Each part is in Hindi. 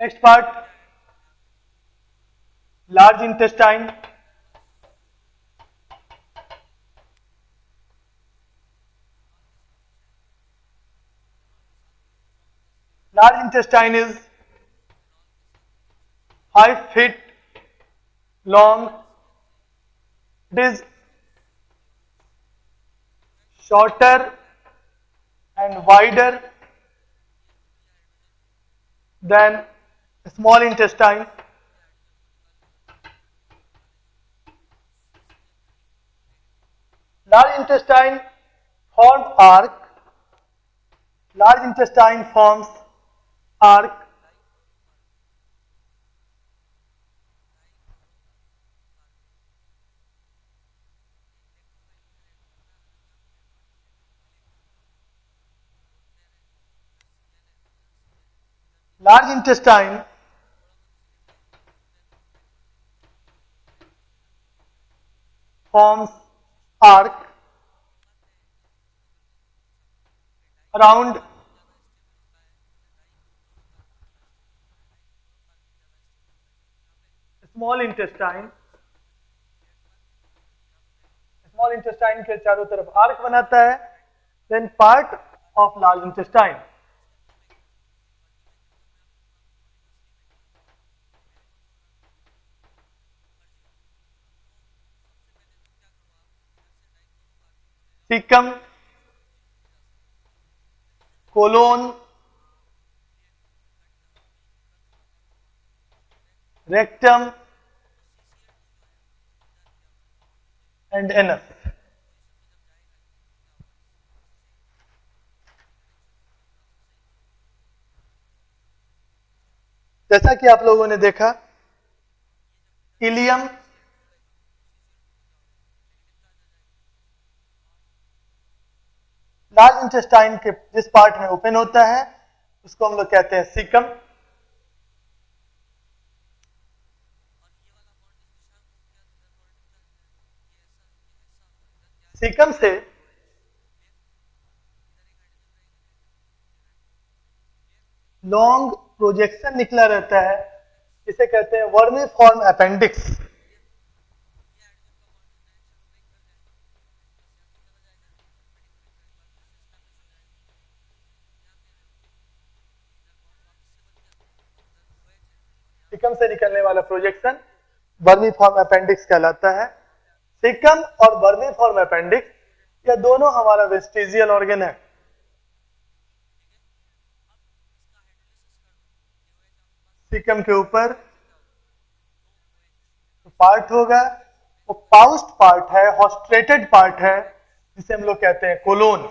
Next part, large intestine. Large intestine is 5 feet long. It is shorter and wider than small intestine. Large intestine forms arc. Large intestine forms arc. Large intestine forms arc around small intestine. Small intestine के चारों तरफ आर्क बनाता है. Then part of large intestine. Caecum, colon, rectum and anus. जैसा कि आप लोगों ने देखा, इलियम लार्ज इंटेस्टाइन के जिस पार्ट में ओपन होता है उसको हम लोग कहते हैं सीकम. सीकम से लॉन्ग प्रोजेक्शन निकला रहता है, इसे कहते हैं वर्मीफॉर्म अपेंडिक्स. सीकम से निकलने वाला प्रोजेक्शन वर्मीफॉर्म अपेंडिक्स कहलाता है. सीकम और वर्मीफॉर्म अपेंडिक्स यह दोनों हमारा वेस्टिजियल ऑर्गन है. सीकम के ऊपर तो पार्ट होगा, वो पाउस्ट पार्ट है, हॉस्ट्रेटेड पार्ट है, जिसे हम लोग कहते हैं colon.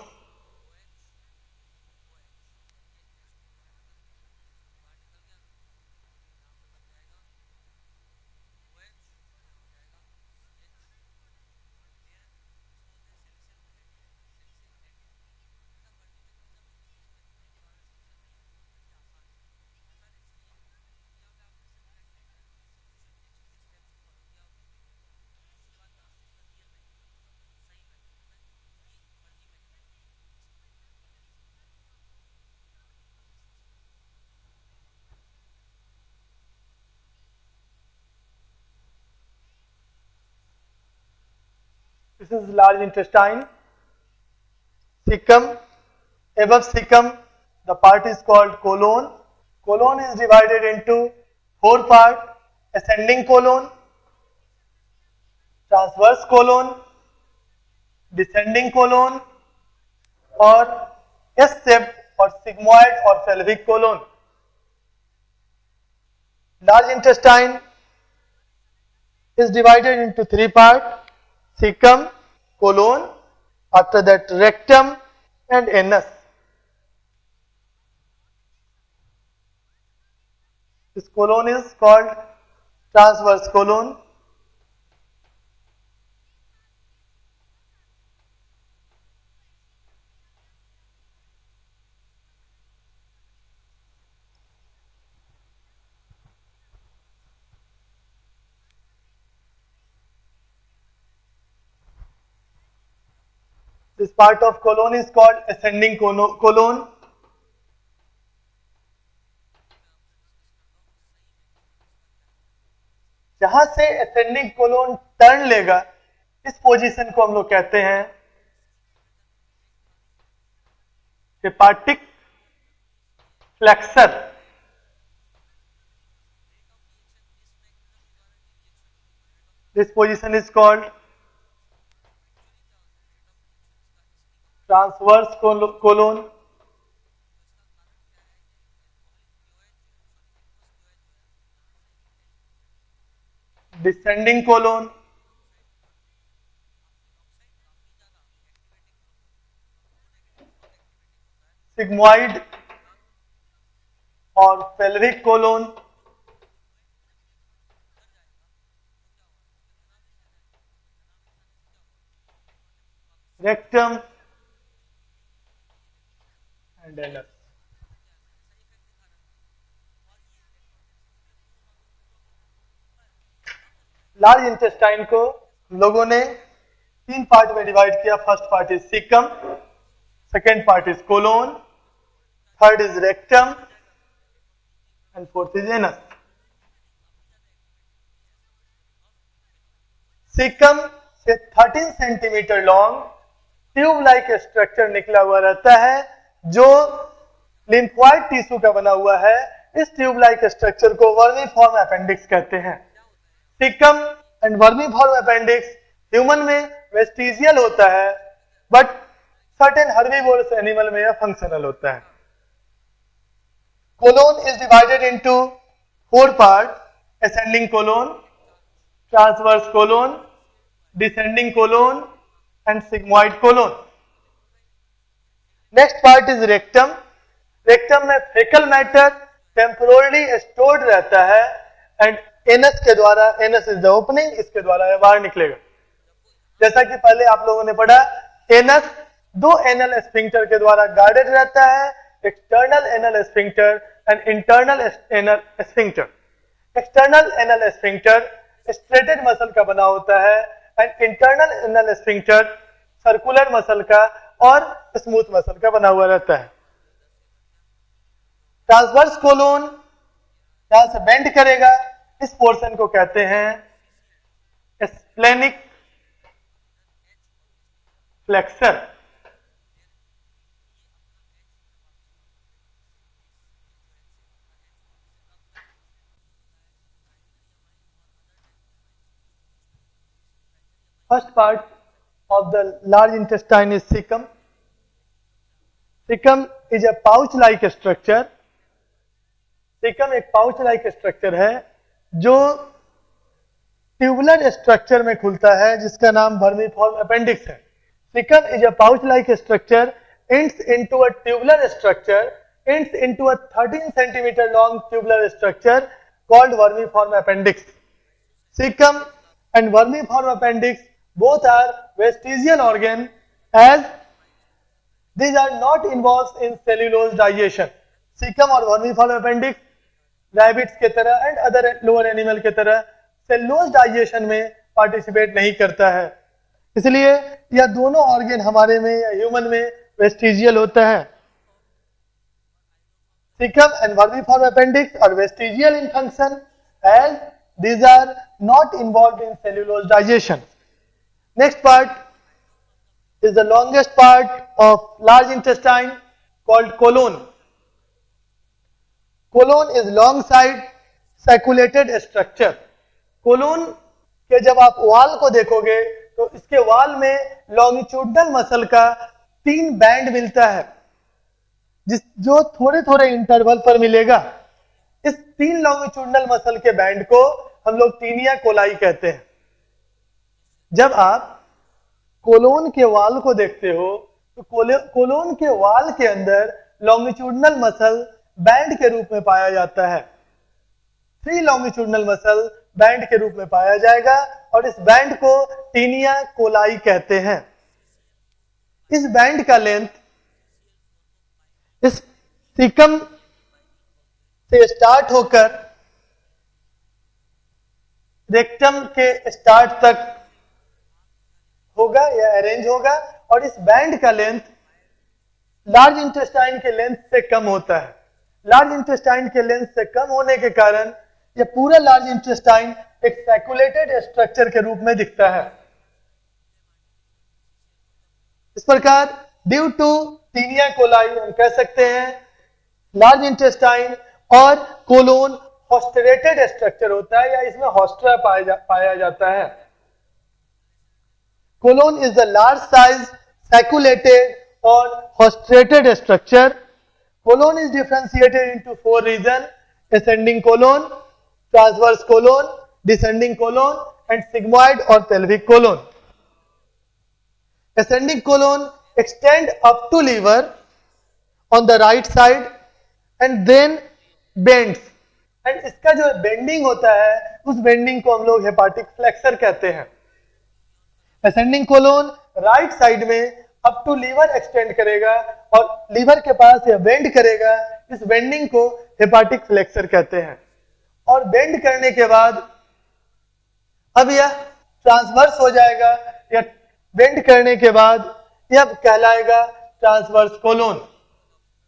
This is large intestine. Cecum. Above cecum, the part is called colon. Colon is divided into 4 parts: ascending colon, transverse colon, descending colon, or S-shaped or sigmoid or pelvic colon. Large intestine is divided into 3 parts: cecum, colon, after that rectum and anus. This colon is called transverse colon. This part of colon is called ascending colon. जहां से असेंडिंग कोलोन टर्न लेगा इस पोजीशन को हम लोग कहते हैं hepatic flexure. This position is called transverse colon. Descending colon, sigmoid और pelvic colon. Rectum and anus. Large intestine को लोगों ने 3 पार्ट में डिवाइड किया। First part is caecum, second part is colon, third is rectum and fourth is anus. Caecum से 13 centimetre long tube like structure निकला हुआ रहता है जो लिम्फोइड टिश्यू का बना हुआ है। इस ट्यूब लाइक स्ट्रक्चर को वर्मीफॉर्म अपेंडिक्स कहते हैं। Caecum and vermiform appendix human में वेस्टिजियल होता है, बट सर्टेन हर्बीवोरस एनिमल में यह फंक्शनल होता है। Colon is divided into 4 part: ascending colon, transverse colon, descending colon and sigmoid colon. Next part is rectum. Rectum में फेकल मैटर टेम्पोरली स्टोर्ड रहता है एंड एनस के द्वारा, एनस इज द ओपनिंग, इसके द्वारा यह बाहर निकलेगा। जैसा कि पहले आप लोगों ने पढ़ा, एनस 2 एनल स्फिंक्टर के द्वारा गार्डेड रहता है, external anal sphincter and internal anal sphincter. External anal sphincter striated muscle का बना होता है and internal anal sphincter circular muscle का और स्मूथ मसल का बना हुआ रहता है। ट्रांसवर्स कोलोन यहां से बेंड करेगा, इस पोर्शन को कहते हैं splenic flexor. First part of the large intestine is cecum. Cecum is a pouch-like structure. Cecum एक pouch-like structure है जो ट्यूबुलर स्ट्रक्चर में खुलता है जिसका नाम वर्मीफॉर्म अपेंडिक्स है। Cecum is a pouch-like structure, ends into a tubular structure, ends into a 13 centimeter long tubular structure called vermiform appendix. Cecum and vermiform appendix both are vestigial organ as these are not involved in cellulose digestion. Cecum और vermiform appendix rabbits के तरह and other lower animal के तरह cellulose digestion में participate नहीं करता है, इसलिए यह दोनों organ हमारे में या human में vestigial होता है। Cecum and vermiform appendix are vestigial in function as these are not involved in cellulose digestion. Next part is the longest part of large intestine called colon. Colon is long side sacculated structure. Colon के जब आप वाल को देखोगे तो इसके वाल में लॉन्गिट्यूडनल मसल का 3 बैंड मिलता है जो थोड़े थोड़े इंटरवल पर मिलेगा। इस 3 लॉन्गिट्यूडनल मसल के बैंड को हम लोग टीनिया कोलाई कहते हैं। जब आप कोलोन के वाल को देखते हो तो कोलोन के वाल के अंदर लॉन्गिट्यूडनल मसल बैंड के रूप में पाया जाता है। 3 लॉन्गिट्यूडनल मसल बैंड के रूप में पाया जाएगा और इस बैंड को टीनिया कोलाई कहते हैं। इस बैंड का लेंथ इस सीकम से स्टार्ट होकर रेक्टम के स्टार्ट तक होगा या अरेंज होगा और इस बैंड का लेंथ लार्ज इंटेस्टाइन के लेंथ से कम होता है। लार्ज इंटेस्टाइन के लेंथ से कम होने के कारण ये पूरा लार्ज इंटेस्टाइन एक सैकुलेटेड स्ट्रक्चर के रूप में दिखता है। इस प्रकार ड्यू टू टीनिया कोलाई हम कह सकते हैं लार्ज इंटेस्टाइन और कोलोन हॉस्टेटेड स्ट्रक्चर होता है या इसमें हॉस्ट्रा पाया जाता है। Colon is the large size sacculated और haustrated structure. Colon is differentiated into four regions: ascending colon, transverse colon, descending colon, and sigmoid or pelvic colon. Ascending colon extend up to liver on the right side and then bends. And इसका जो bending होता है उस bending को हम लोग hepatic flexor कहते हैं। Ascending colon right side में अप टू लीवर एक्सटेंड करेगा और लीवर के पास यह बेंड करेगा, इस बेंडिंग को हेपाटिक फ्लेक्सर कहते हैं। और बेंड करने के बाद अब यह ट्रांसवर्स हो जाएगा, या बेंड करने के बाद यह कहलाएगा transverse colon.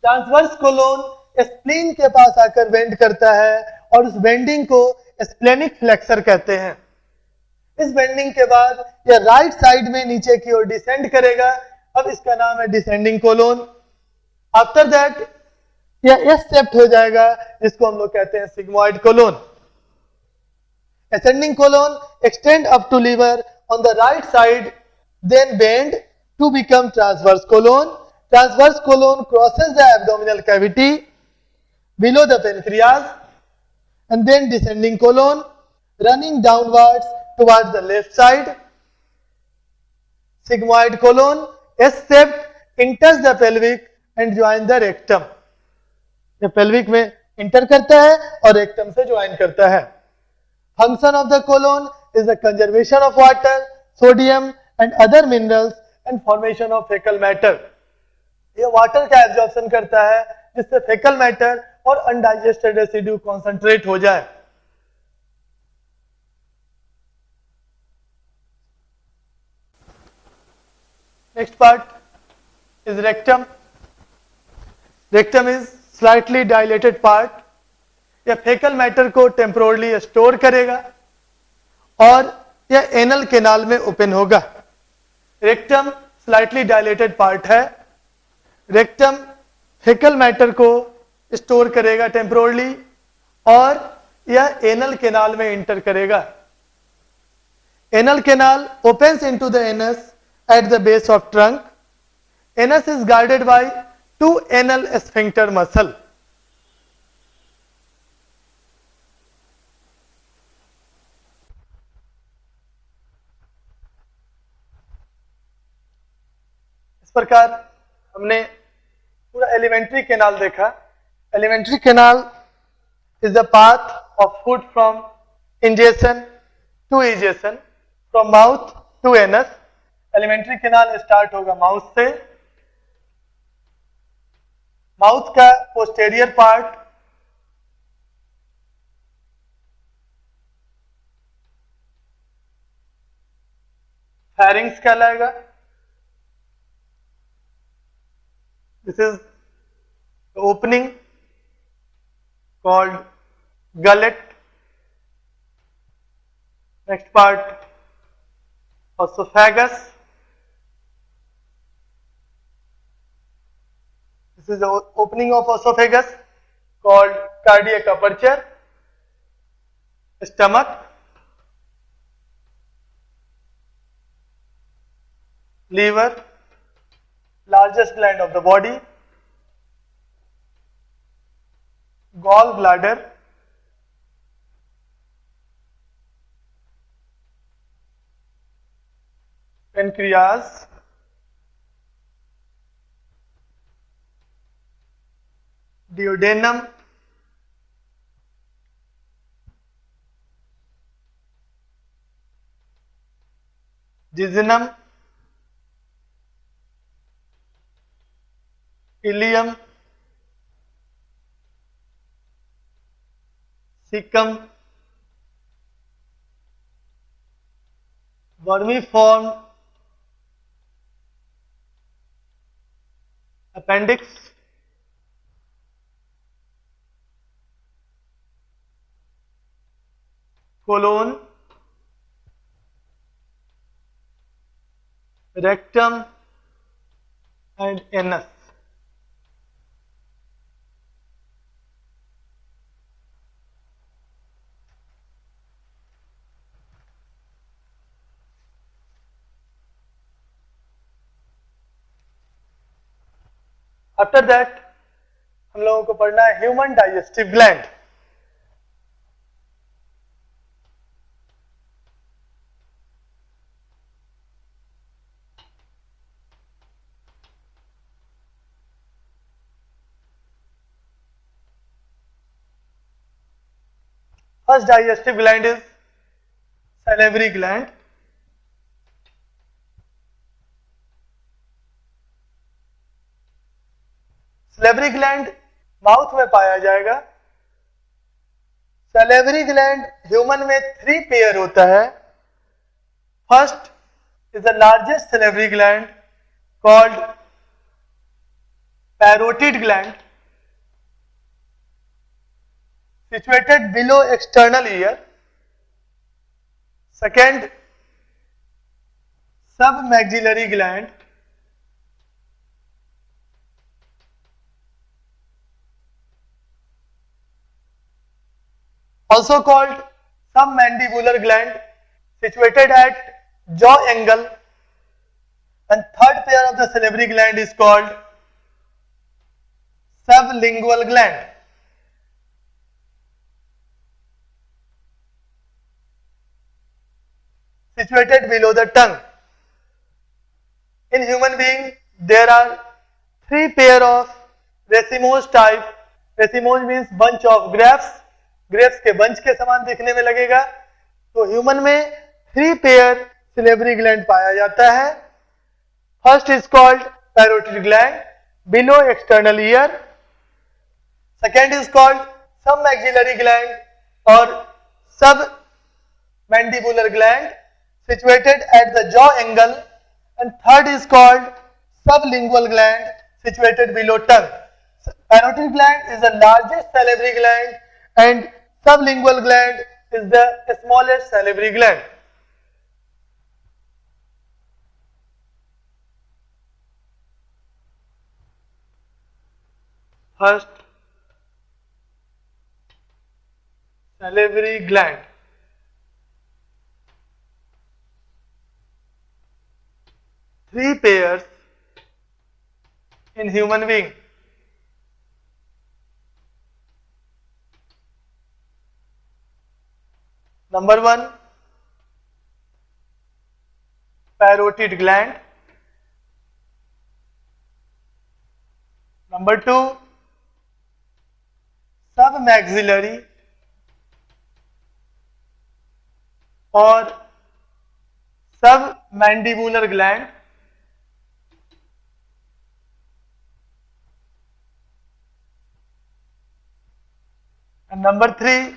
Transverse colon spleen के पास आकर बेंड करता है और उस बेंडिंग को स्प्लेनिक फ्लेक्सर कहते हैं। इस बेंडिंग के बाद यह राइट साइड में नीचे की ओर डिसेंड करेगा, अब इसका नाम है डिसेंडिंग कोलोन। आफ्टर दैट यह एस शेप्ड हो जाएगा जिसको हम लोग कहते हैं sigmoid colon. Ascending colon extend up to liver on the right side, then bend to become transverse colon. Transverse colon crosses the abdominal cavity below the pancreas and then descending colon running downwards towards the left side. sigmoid colon S-shaped enters the pelvic and join the rectum. ये pelvic में इंटर करता है और rectum से ज्वाइन करता है। Function of the colon is the conservation of water, sodium and other minerals and formation of fecal matter. ये वाटर का एब्जॉर्प्शन करता है जिससे fecal matter और अनडाइजेस्टेड रेसिड्यू कॉन्सेंट्रेट हो जाए। Next part is rectum. Rectum is slightly dilated part. यह fecal matter को temporarily store करेगा और यह anal canal में open होगा। Rectum slightly dilated part है। Rectum fecal matter को store करेगा temporarily और यह anal canal में enter करेगा। Anal canal opens into the anus at the base of trunk. Anus is guarded by two anal sphincter muscle. इस प्रकार हमने पूरा एलिमेंट्री कैनाल देखा। Alimentary canal is the path of food from ingestion to egestion, from mouth to anus. Alimentary canal start होगा माउथ से। माउथ का पोस्टेरियर पार्ट फेरिंग्स कहलाएगा। This is opening called gullet. Next part esophagus. This is the opening of esophagus called cardiac aperture. Stomach, liver, largest gland of the body, gallbladder, pancreas, duodenum, jejunum, ileum, cecum, vermiform appendix, colon, rectum and anus. After that हम लोगों को पढ़ना है human digestive gland. First digestive gland is salivary gland. Salivary gland mouth में पाया जाएगा. सैलिवरी ग्लैंड ह्यूमन में 3 पेयर होता है. First is the largest salivary gland called parotid gland, situated below external ear. Second, submaxillary gland, also called submandibular gland, situated at jaw angle. And third pair of the salivary gland is called sublingual gland. Situated below the tongue. In human being, there are 3 pair of racemose type. Racemose means bunch of grapes. Grapes के bunch के समान दिखने में लगेगा. तो human में 3 pair salivary gland पाया जाता है. First is called parotid gland below external ear. Second is called submaxillary gland or submandibular gland, situated at the jaw angle, and third is called sublingual gland, situated below tongue. Parotid gland is the largest salivary gland and sublingual gland is the smallest salivary gland. First, salivary gland. Three pairs in human being. Number 1, parotid gland. Number 2, submaxillary or submandibular gland. And number 3,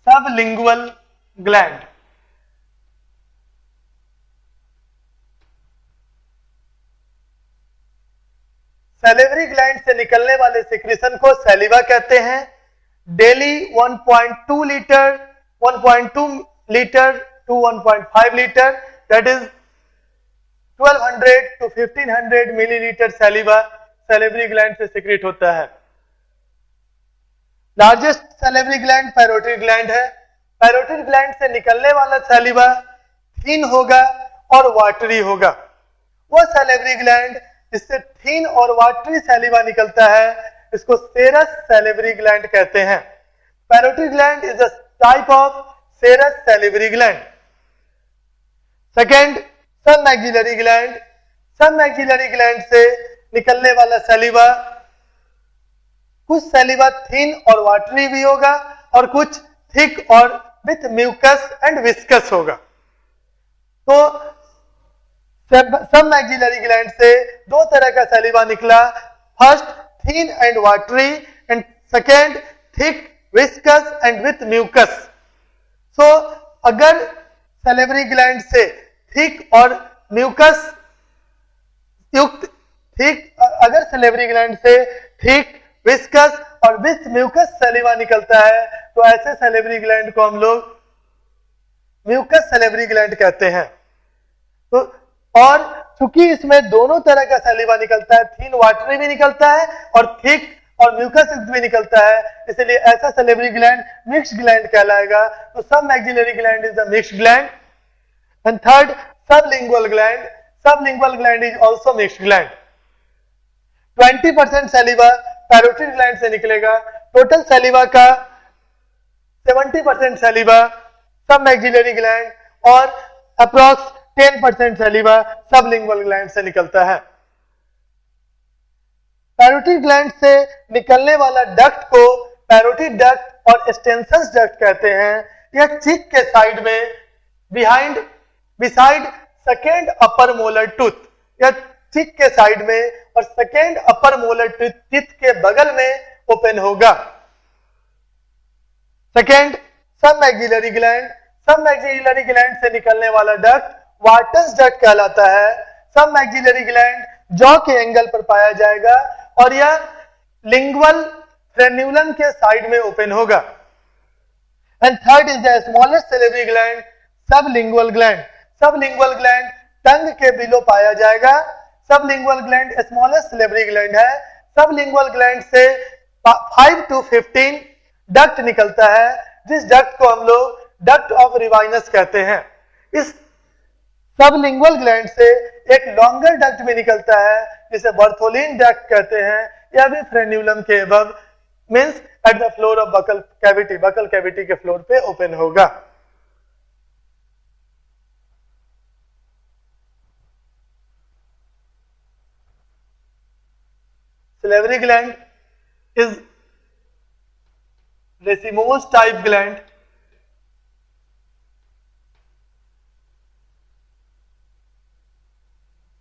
sublingual gland. Salivary gland से निकलने वाले सिक्रीशन को सैलिवा कहते हैं. Daily 1.2 litre, 1.2 litre to 1.5 litre, that is 1200 to 1500 millilitre saliva salivary gland से सिक्रीट होता है. Largest salivary gland parotid gland है. पैरोटिड ग्लैंड से निकलने वाला सैलिवा थीन होगा और वाटरी होगा. वो सैलिवरी ग्लैंड जिससे थीन और वाटरी सैलिवा निकलता है इसको सेरस सैलिवरी ग्लैंड कहते हैं. Parotid gland is a type of serous salivary gland. Second, submaxillary gland. Submaxillary gland से निकलने वाला सैलिवा कुछ सैलिवा थीन और वाटरी भी होगा और कुछ थिक और विथ म्यूकस एंड विस्कस होगा. तो सबमैक्सिलरी ग्लैंड से 2 तरह का सैलिवा निकला. First thin and watery and second thick, viscous and with mucus. So अगर सैलिवरी ग्लैंड से थिक और म्यूकस युक्त अगर सैलिवरी ग्लैंड से थिक, विस्कस और विथ म्यूकस सैलिवा निकलता है तो तो ऐसे सैलिवरी ग्लैंड को हम लोग म्यूकस सैलिवरी ग्लैंड कहते हैं। तो और चूंकि इसमें दोनों तरह का सैलिवा निकलता है, थिन वाटरी भी निकलता है और थिक और म्यूकस भी निकलता है, इसलिए ऐसा सैलिवरी ग्लैंड मिक्स्ड ग्लैंड कहलाएगा। तो submaxillary gland is the mixed gland. And third, sublingual gland. Sublingual gland is also mixed gland. 20% saliva parotid gland से निकलेगा। टोटल सैलिवा का 70% सैलिवा सब मैक्सिलरी ग्लैंड और अप्रॉक्स 10% सैलिवा सबलिंगुअल ग्लैंड से निकलता है। पैरोटिड ग्लैंड से निकलने वाला डक्ट को पैरोटिड डक्ट और एक्सटेंशन डक्ट कहते हैं। यह चीक के साइड में बिसाइड सेकेंड अपर मोलर टूथ, यह चीक के साइड में और सेकेंड अपर मोलर टीथ के बगल में ओपन होगा। Second, submaxillary gland. Submaxillary gland से निकलने वाला डक्ट वाटर्स डक्ट कहलाता है। सब मैक्सिलरी ग्लैंड जॉ के एंगल पर पाया जाएगा और यह लिंगुअल फ्रेन्यूलम के साइड में ओपन होगा। And third is the smallest salivary gland, sublingual gland. Sublingual gland tongue के बिलो पाया जाएगा। Sublingual gland smallest salivary gland है। सबलिंगुअल ग्लैंड से 5 to 15 डक्ट निकलता है, जिस डक्ट को हम लोग डक्ट ऑफ रिवाइनस कहते हैं। इस सबलिंगुअल ग्लैंड से एक लॉन्गर डक्ट भी निकलता है, जिसे बर्थोलिन डक्ट कहते हैं। यह भी फ्रेन्यूलम के above means at the floor of buccal cavity के फ्लोर पे ओपन होगा। Salivary gland is racemose type gland.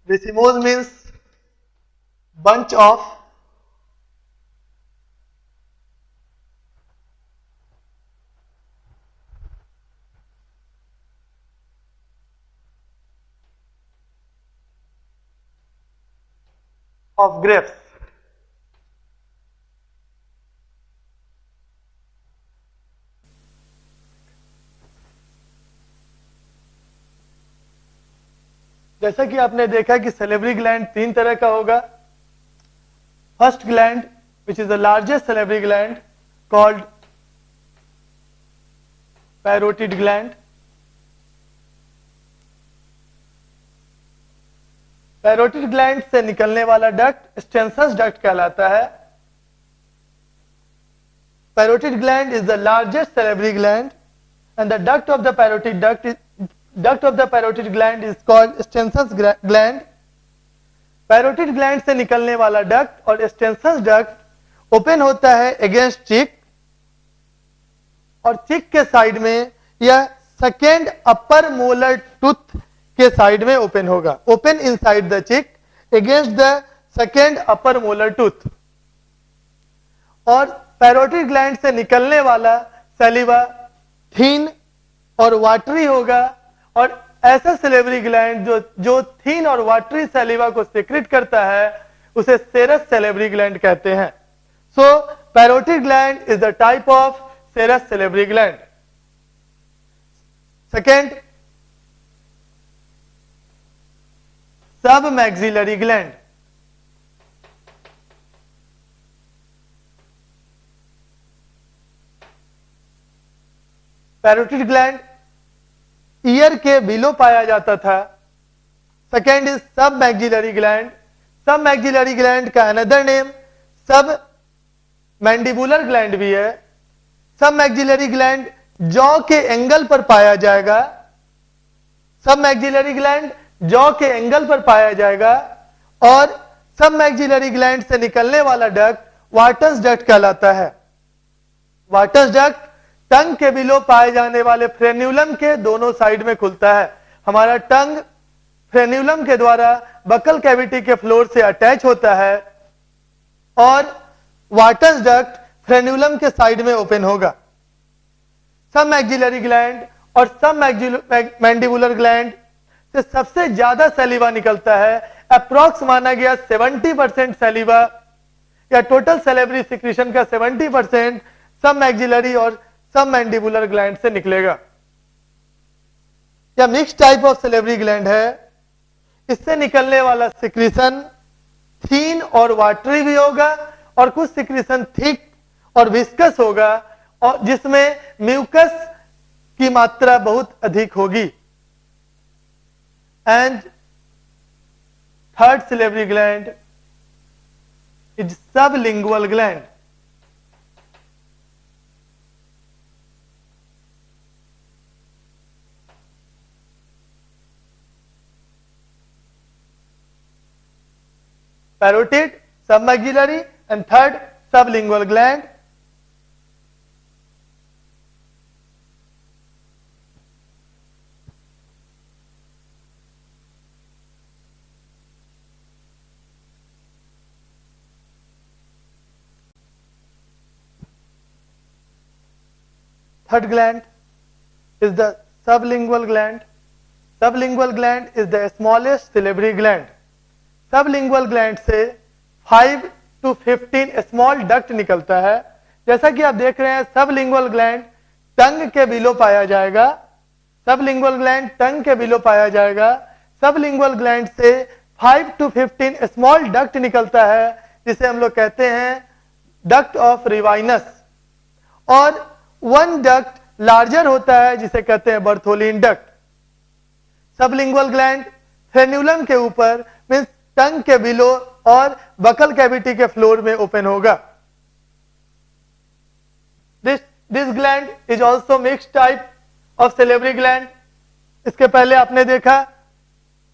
Racemose means bunch of grapes. जैसा कि आपने देखा कि सैलिवरी ग्लैंड 3 तरह का होगा। First gland which is the largest salivary gland called parotid gland. Parotid gland से निकलने वाला डक्ट एक्सटेंशन डक्ट कहलाता है। Parotid gland is the largest salivary gland and the duct of the parotid duct of the parotid gland is called extension gland. Parotid gland से निकलने वाला डक्ट और एक्सटेंशन डक्ट ओपन होता है अगेंस्ट चिक और चिक के साइड में यह सेकेंड अपर मोलर टूथ के साइड में ओपन होगा। ओपन इनसाइड द चिक against the second upper molar tooth. और पैरोटिड ग्लैंड से निकलने वाला सैलिवा थिन और वाटरी होगा और ऐसा सैलिवरी ग्लैंड जो थिन और वाटरी सैलिवा को सीक्रेट करता है उसे सेरस सैलिवरी ग्लैंड कहते हैं। So parotid gland is the type of serous salivary gland. Second, submaxillary gland. Parotid gland ear के बिलो पाया जाता था। Second is submaxillary gland. Submaxillary gland का another name submandibular gland भी है। सब मैक्सिलरी ग्लैंड जॉ के एंगल पर पाया जाएगा। सब मैक्सिलरी ग्लैंड जॉ के एंगल पर पाया जाएगा और सब मैक्सिलरी ग्लैंड से निकलने वाला डक्ट वाटर्स डक्ट कहलाता है। वाटर्स डक्ट टंग के बिलो पाए जाने वाले फ्रेन्यूलम के दोनों साइड में खुलता है। हमारा टंग फ्रेन्यूलम के द्वारा बकल कैविटी के फ्लोर से अटैच होता है और वाटर्स डक्ट फ्रेन्यूलम के साइड में ओपन होगा। सब मैक्सिलरी ग्लैंड और सब मैंडिबुलर ग्लैंड से सबसे ज्यादा सैलिवा निकलता है। अप्रॉक्स माना गया 70% सैलिवा या टोटल सैलिवरी सिक्रीशन का 70% सब मैक्सिलरी और सब मैंडिबुलर ग्लैंड से निकलेगा। या mix type of salivary gland है, इससे निकलने वाला सिक्रीशन थीन और वाटरी भी होगा और कुछ सिक्रीशन थिक और विस्कस होगा और जिसमें म्यूकस की मात्रा बहुत अधिक होगी। And third salivary gland is sublingual gland. Parotid, submaxillary, and third sublingual gland. Third gland is the sublingual gland. Sublingual gland is the smallest salivary gland. Sublingual gland से 5 to 15 स्मॉल डक्ट निकलता है। जैसा कि आप देख रहे हैं सबलिंगुअल ग्लैंड टंग के बिलो पाया जाएगा। सबलिंगुअल ग्लैंड टंग के बिलो पाया जाएगा। सबलिंगुअल ग्लैंड से 5 to 15 स्मॉल डक्ट निकलता है जिसे हम लोग कहते हैं डक्ट ऑफ रिवाइनस, और 1 डक्ट लार्जर होता है जिसे कहते हैं Bartholin duct. Sublingual gland frenulum के ऊपर मींस टंग के बिलो और बकल कैविटी के फ्लोर में ओपन होगा। This gland is also mix type of salivary gland. इसके पहले आपने देखा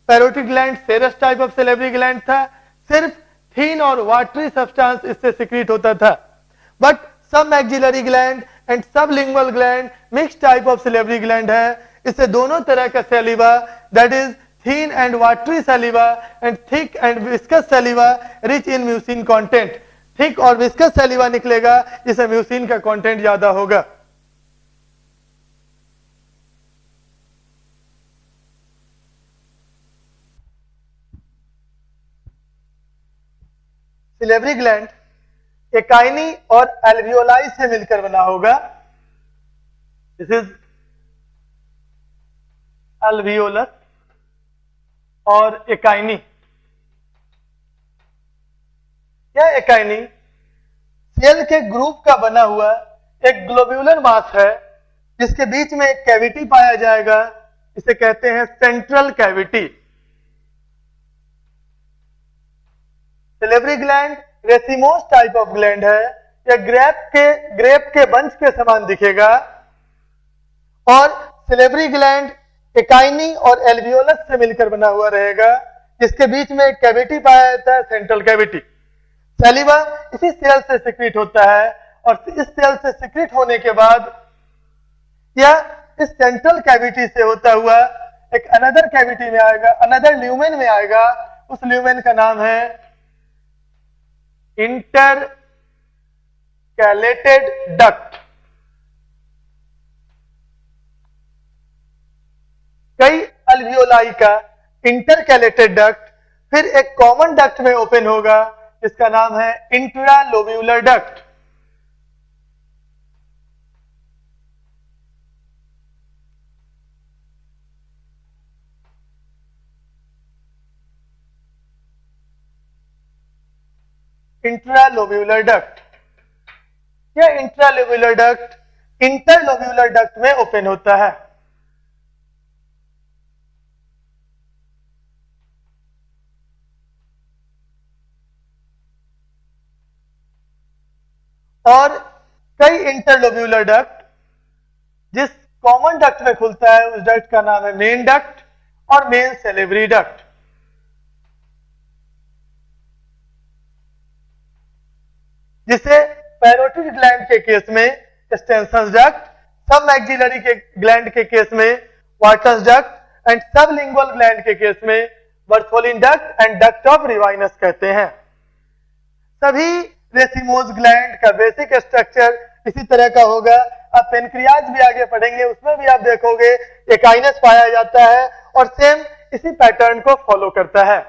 parotid gland serous type of salivary gland था, सिर्फ थीन और वाटरी सब्सटेंस इससे सिक्रीट होता था। But submaxillary gland and sublingual gland mix type of salivary gland है। इससे दोनों तरह का saliva, that is thin and watery saliva and thick and viscous saliva rich in mucin content. Thick और विस्कस सैलिवा निकलेगा जिसमें म्यूसिन का कंटेंट ज्यादा होगा। सिलेवरी ग्लैंड एकाइनी और एल्वियोलाई से मिलकर बना होगा। दिस इज एल्वियोलस और एकाइनी। यह एकाइनी सेल के ग्रुप का बना हुआ एक ग्लोब्यूलर मास है जिसके बीच में एक कैविटी पाया जाएगा, इसे कहते हैं central cavity. Salivary gland racemose type of gland है। यह ग्रेप के बंच के समान दिखेगा और सिलेवरी ग्लैंड एकाइनी और एल्वियोलस से मिलकर बना हुआ रहेगा जिसके बीच में एक कैविटी पाया जाता है, सेंट्रल कैविटी। सैलिवा इसी सेल से सिक्रीट होता है और इस सेल से सिक्रीट होने के बाद यह इस सेंट्रल कैविटी से होता हुआ एक अनदर कैविटी में आएगा, अनदर ल्यूमेन में आएगा। उस ल्यूमेन का नाम है इंटरकैलेटेड डक्ट। कई अल्वियोलाई का इंटरकैलेटेड डक्ट फिर एक कॉमन डक्ट में ओपन होगा जिसका नाम है इंट्रालोब्यूलर डक्ट। इंट्रालोब्यूलर डक्ट, यह इंट्रालोब्यूलर डक्ट इंटरलोब्यूलर डक्ट में ओपन होता है। और कई इंटरलोब्यूलर डक्ट जिस कॉमन डक्ट में खुलता है उस डक्ट का नाम है मेन डक्ट और मेन सिलेवरी डक्ट। जिसे पैरोटिड ग्लैंड के केस में एक्सटेंशन डक्ट, सब मैक्सिलरी के ग्लैंड के केस में Wharton's duct and sublingual gland के केस में Bartholin duct and duct of Rivinus कहते हैं। सभी रेसिमोस ग्लैंड का बेसिक स्ट्रक्चर इसी तरह का होगा। अब पेनक्रियाज भी आगे पढ़ेंगे, उसमें भी आप देखोगे एकाइनस पाया जाता है और सेम इसी पैटर्न को फॉलो करता है।